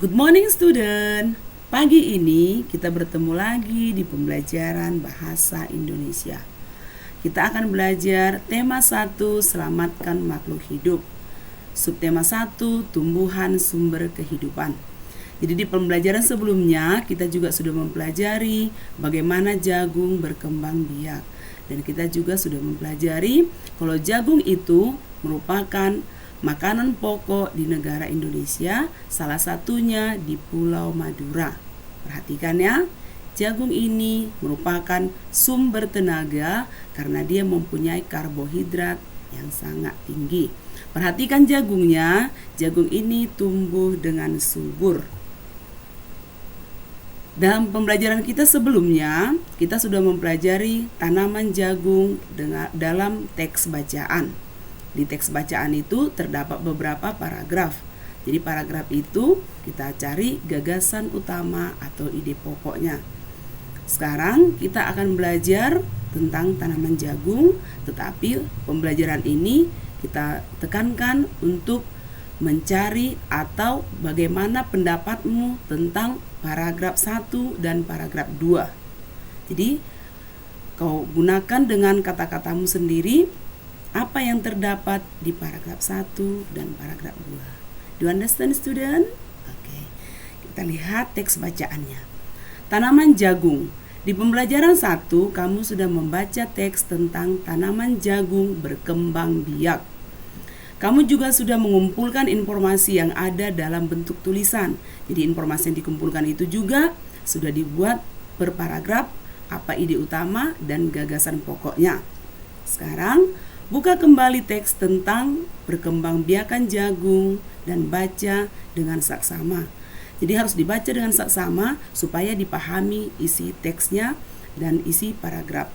Good morning student. Pagi ini kita bertemu lagi di pembelajaran bahasa Indonesia. Kita akan belajar tema 1, selamatkan makhluk hidup. Subtema 1, tumbuhan sumber kehidupan. Jadi di pembelajaran sebelumnya kita juga sudah mempelajari bagaimana jagung berkembang biak. Dan kita juga sudah mempelajari kalau jagung itu merupakan makanan pokok di negara Indonesia, salah satunya di Pulau Madura. Perhatikan ya, jagung ini merupakan sumber tenaga karena dia mempunyai karbohidrat yang sangat tinggi. Perhatikan jagungnya, jagung ini tumbuh dengan subur. Dalam pembelajaran kita sebelumnya, kita sudah mempelajari tanaman jagung dalam teks bacaan. Di teks bacaan itu terdapat beberapa paragraf. Jadi paragraf itu kita cari gagasan utama atau ide pokoknya. Sekarang kita akan belajar tentang tanaman jagung, tetapi pembelajaran ini kita tekankan untuk mencari atau bagaimana pendapatmu tentang paragraf 1 dan paragraf 2. Jadi kau gunakan dengan kata-katamu sendiri apa yang terdapat di paragraf 1 dan paragraf 2. Do you understand student? Oke. Kita lihat teks bacaannya. Tanaman jagung. Di pembelajaran 1 kamu sudah membaca teks tentang tanaman jagung berkembang biak. Kamu juga sudah mengumpulkan informasi yang ada dalam bentuk tulisan. Jadi informasi yang dikumpulkan itu juga sudah dibuat per paragraf, apa ide utama dan gagasan pokoknya. Sekarang buka kembali teks tentang perkembangbiakan jagung dan baca dengan saksama. Jadi harus dibaca dengan saksama supaya dipahami isi teksnya dan isi paragraf.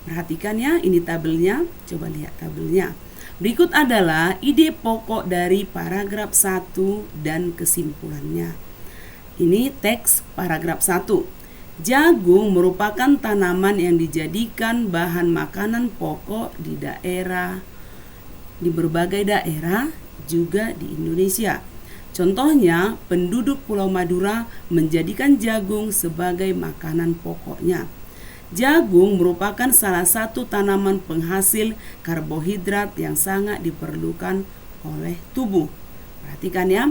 Perhatikan ya, ini tabelnya. Coba lihat tabelnya. Berikut adalah ide pokok dari paragraf 1 dan kesimpulannya. Ini teks paragraf 1. Jagung merupakan tanaman yang dijadikan bahan makanan pokok di berbagai daerah juga di Indonesia. Contohnya, penduduk Pulau Madura menjadikan jagung sebagai makanan pokoknya. Jagung merupakan salah satu tanaman penghasil karbohidrat yang sangat diperlukan oleh tubuh. Perhatikan ya,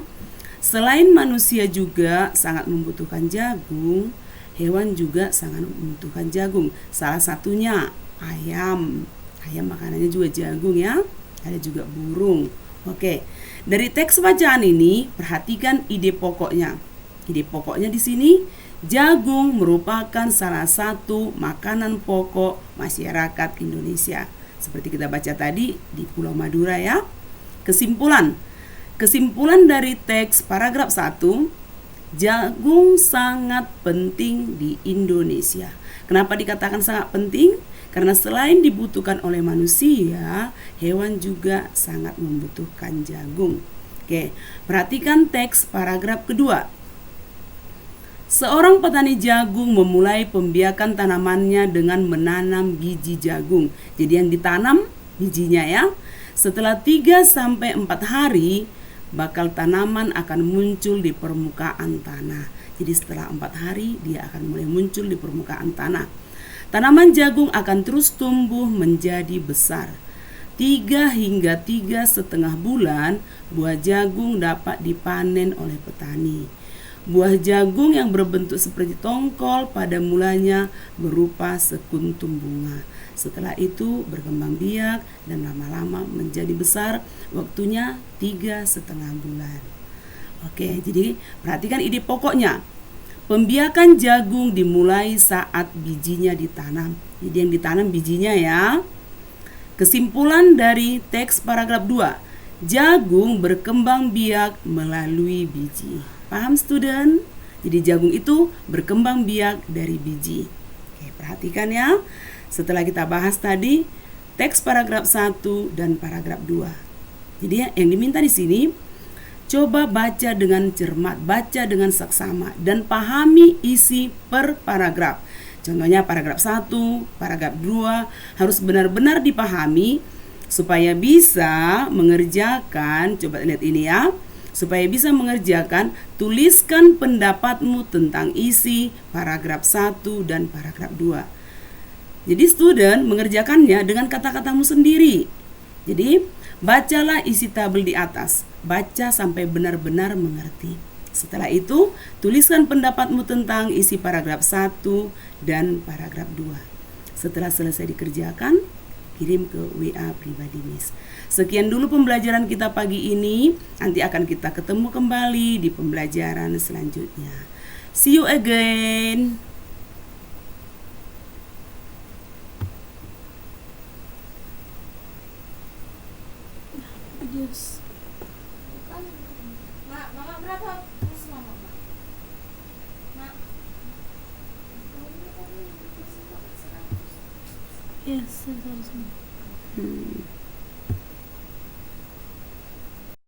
selain manusia juga sangat membutuhkan jagung, hewan juga sangat membutuhkan jagung. Salah satunya ayam. Ayam makanannya juga jagung ya. Ada juga burung. Oke. Dari teks bacaan ini, perhatikan ide pokoknya. Ide pokoknya di sini, jagung merupakan salah satu makanan pokok masyarakat Indonesia. Seperti kita baca tadi di Pulau Madura ya. Kesimpulan dari teks paragraf 1, jagung sangat penting di Indonesia. Kenapa dikatakan sangat penting? Karena selain dibutuhkan oleh manusia, hewan juga sangat membutuhkan jagung. Oke, perhatikan teks paragraf kedua. Seorang petani jagung memulai pembiakan tanamannya dengan menanam biji jagung. Jadi yang ditanam bijinya ya. Setelah 3-4 hari, bakal tanaman akan muncul di permukaan tanah. Jadi setelah 4 hari dia akan mulai muncul di permukaan tanah. Tanaman jagung akan terus tumbuh menjadi besar. 3 hingga 3,5 bulan buah jagung dapat dipanen oleh petani. Buah jagung yang berbentuk seperti tongkol pada mulanya berupa sekuntum bunga. Setelah itu berkembang biak dan lama-lama menjadi besar, waktunya 3,5 bulan. Oke, jadi perhatikan ide pokoknya. Pembiakan jagung dimulai saat bijinya ditanam. Jadi yang ditanam bijinya ya. Kesimpulan dari teks paragraf 2. Jagung berkembang biak melalui biji. Paham student? Jadi jagung itu berkembang biak dari biji. Oke, perhatikan ya. Setelah kita bahas tadi teks paragraf 1 dan paragraf 2. Jadi yang diminta di sini, coba baca dengan cermat, baca dengan saksama dan pahami isi per paragraf. Contohnya paragraf 1, paragraf 2 harus benar-benar dipahami supaya bisa mengerjakan, coba lihat ini ya, Supaya bisa mengerjakan, tuliskan pendapatmu tentang isi paragraf 1 dan paragraf 2. Jadi student mengerjakannya dengan kata-katamu sendiri. Jadi bacalah isi tabel di atas, baca sampai benar-benar mengerti. Setelah itu, tuliskan pendapatmu tentang isi paragraf 1 dan paragraf 2. Setelah selesai dikerjakan, kirim ke WA pribadi Miss. Sekian dulu pembelajaran kita pagi ini. Nanti akan kita ketemu kembali di pembelajaran selanjutnya. See you again. Adios. Mak, mama berapa? Masih mama, Mak. Mak. Yes, 100.